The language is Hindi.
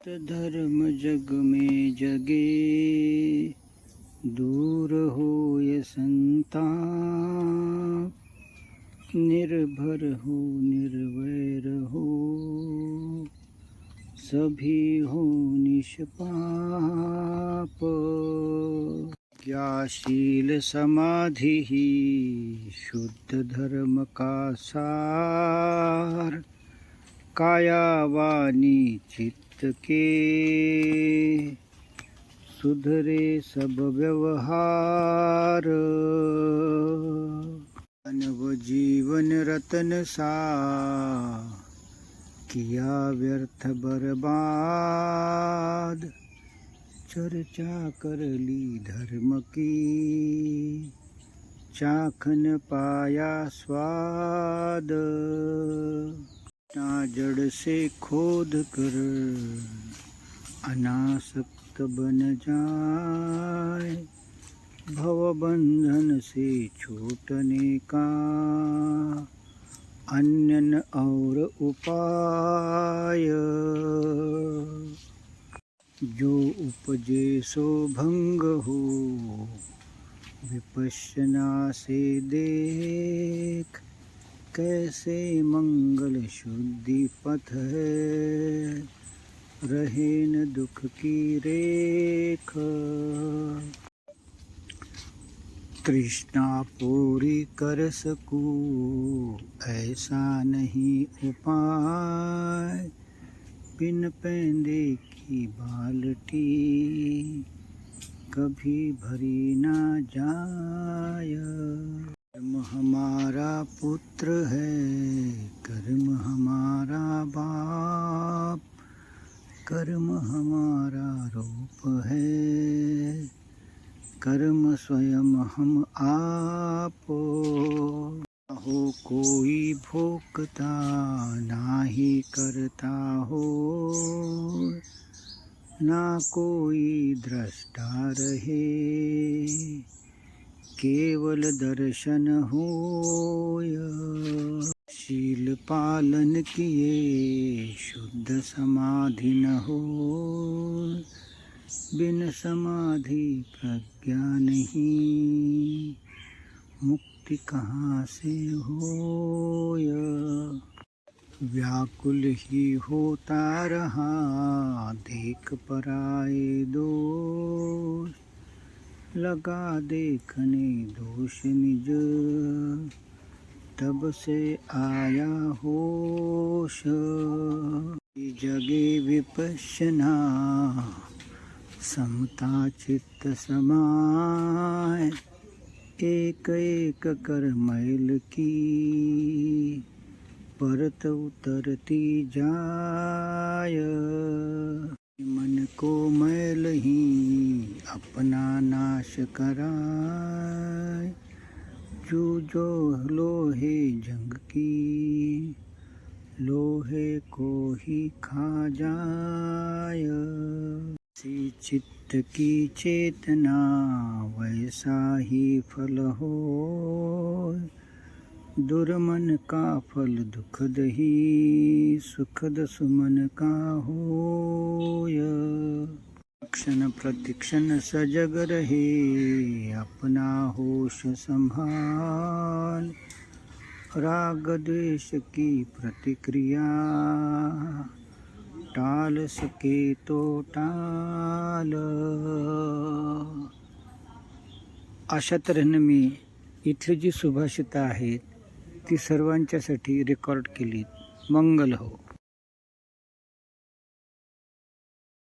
धर्म जग में जगे, दूर होय संताप। निर्भर हो निर्वैर हो, सभी हो निष्पाप। ज्ञाशील समाधि ही शुद्ध धर्म का सार। काया वाणी चित्त के सुधरे सब व्यवहार। मानव जीवन रतन सा किया व्यर्थ बर्बाद। चर्चा कर ली धर्म की, चाखन पाया स्वाद। जड़ से खोद कर अनासक्त बन जाए, भव बंधन से छूटने का अन्य न और उपाय। जो उपजे सो भंग हो, विपश्यना से देख। कैसे मंगल शुद्धि पथ है, रहे न दुख की रेख। तृष्णा पूरी कर सकूं ऐसा नहीं उपाय। बिन पैंदे की बाल्टी कभी भरी ना जाय। कर्म हमारा पुत्र है, कर्म हमारा बाप। कर्म हमारा रूप है, कर्म स्वयं हम आप। हो कोई भोगता ना ही करता हो, ना कोई दृष्टा रहे। केवल दर्शन होय। शील पालन किए शुद्ध समाधि न हो। बिन समाधि प्रज्ञा नहीं, मुक्ति कहाँ से होय। व्याकुल ही होता रहा देख पराए दोष। लगा देखने दोष निज, तब से आया होश। जगे विपश्यना समता चित्त समाय। एक एक कर मैल की परत उतरती जाय। मन को मैल ही अपना नाश कराय। जूझो लोहे जंग की, लोहे को ही खा जाय। सी चित्त की चेतना वैसा ही फल हो। दुर्मन का फल दुखद ही, सुखद सुमन का होय। क्षण प्रतिक्षण सजग रहे, अपना होश संभाल। राग द्वेष की प्रतिक्रिया टाल सके तो टाल। अशा तऱ्हेने मी इथली जी सुभाषितं आहेत ती सर्वांच्यासाठी रेकॉर्ड केली. मंगल हो.